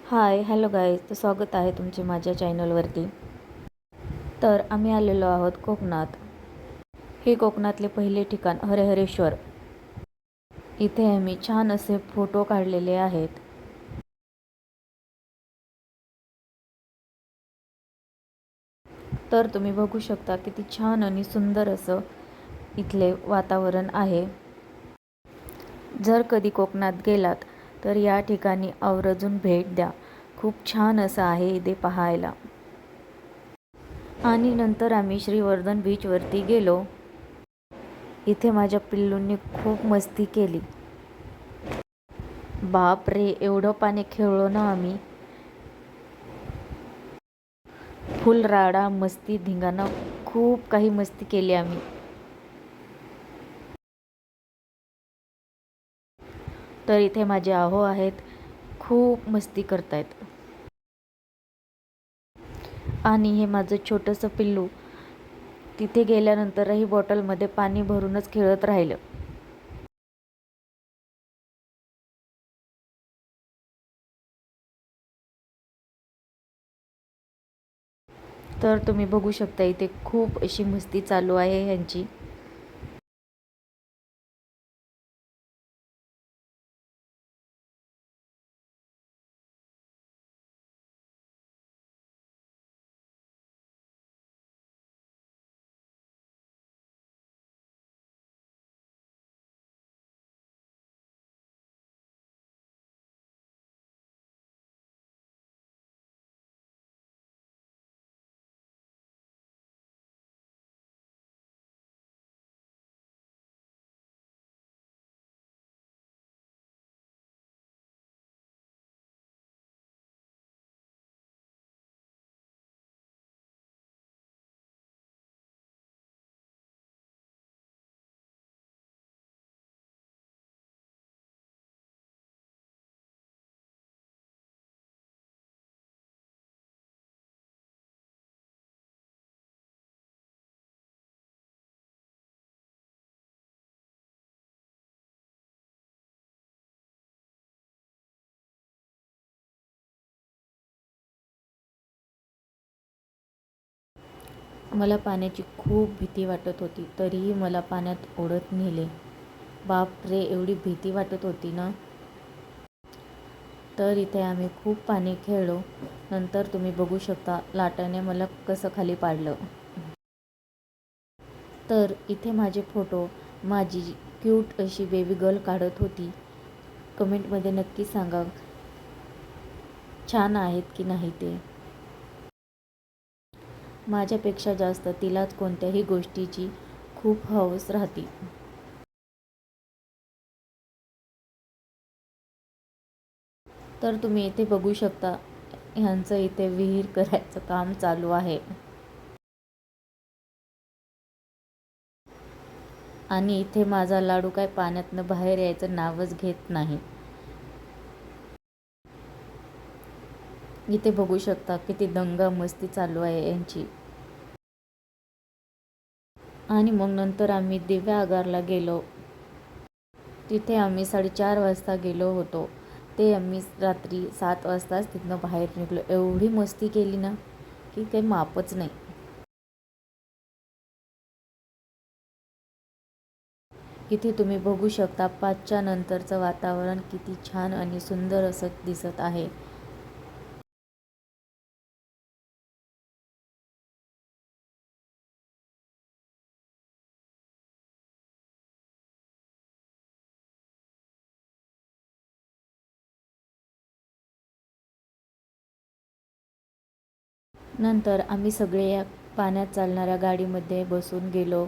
Hi hello guys, तर स्वागत आहे तुमचे माझ्या चॅनलवरती. तर आम्ही आलेलो आहोत कोकणात. हे कोकणातले पहिले ठिकाण हरिहरेश्वर. इथे आम्ही छान असे फोटो काढलेले आहेत. तर तुम्ही बघू शकता किती छान आणि सुंदर असं इथले वातावरण आहे. जर कधी कोकणात गेलात तर या ठिकाणी आवर्जून भेट द्या. खूप छान असं आहे इथे पाहायला. आणि नंतर आम्ही श्रीवर्धन बीचवरती गेलो. इथे माझ्या पिल्लूंनी खूप मस्ती केली. बाप रे, एवढं पाणी खेळलो ना आम्ही. फुल राडा मस्ती धिंगाणा, खूप काही मस्ती केली आम्ही. तर इथे माझे आहो आहेत, खूप मस्ती करतायत. आणि हे माझं छोटंसं पिल्लू तिथे गेल्यानंतरही बॉटलमध्ये पाणी भरूनच खेळत राहिलं. तर तुम्ही बघू शकता इथे खूप अशी मस्ती चालू आहे ह्यांची. मला पाण्याची खूप भीती वाटत होती, तरीही मला पाण्यात ओढत नेले. बाप रे, एवढी भीती वाटत होती ना. तर इथे आम्ही खूप पाणी खेळलो. नंतर तुम्ही बघू शकता लाटाने मला कसं खाली पाडलं. तर इथे माझे फोटो माझी क्यूट अशी बेबी गर्ल काढत होती. कमेंटमध्ये नक्की सांगा छान आहेत की नाही ते. माझ्यापेक्षा जास्त तिलाच कोणत्याही गोष्टीची खूप हौस राहते. तर तुम्ही इथे बघू शकता ह्यांचं इथे विहीर करायचं काम चालू आहे. आणि इथे माझा लाडू काय पाण्यातनं बाहेर यायचं नावच घेत नाही. इथे बघू शकता किती दंगा मस्ती चालू आहे यांची. आणि मग नंतर आम्ही दिव्या आगारला गेलो. तिथे आम्ही 4:30 वाजता गेलो होतो. ते आम्ही रात्री 7 वाजताच तिथनं बाहेर निघलो. एवढी मस्ती केली ना की काही मापच नाही. इथे तुम्ही बघू शकता 5च्या नंतरचं वातावरण किती छान आणि सुंदर असं दिसत आहे. नंतर आम्ही सगळे या पाण्यात चालणाऱ्या गाडीमध्ये बसून गेलो.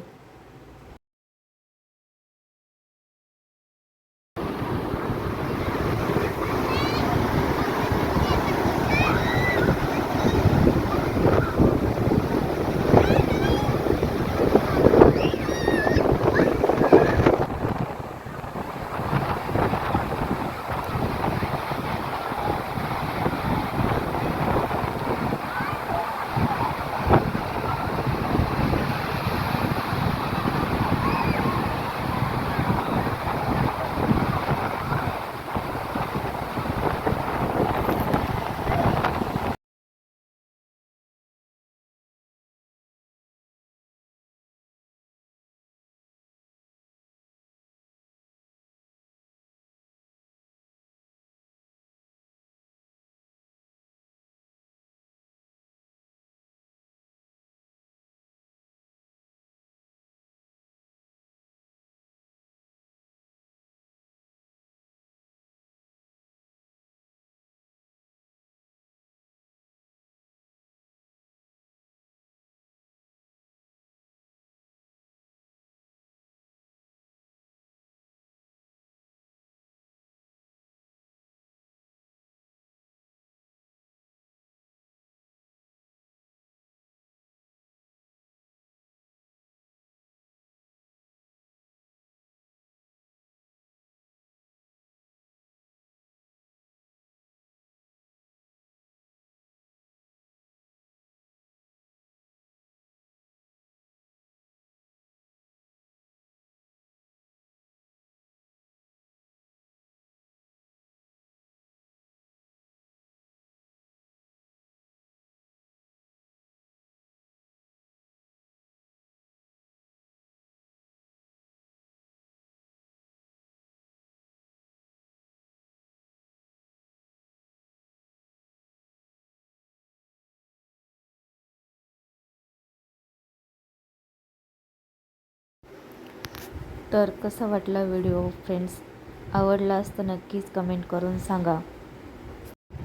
तर कसा वाटला व्हिडिओ फ्रेंड्स? आवडलास तर नक्कीच कमेंट करून सांगा.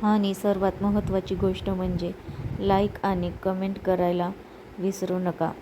आणि सर्वात महत्त्वाची गोष्ट म्हणजे लाईक आणि कमेंट करायला विसरू नका.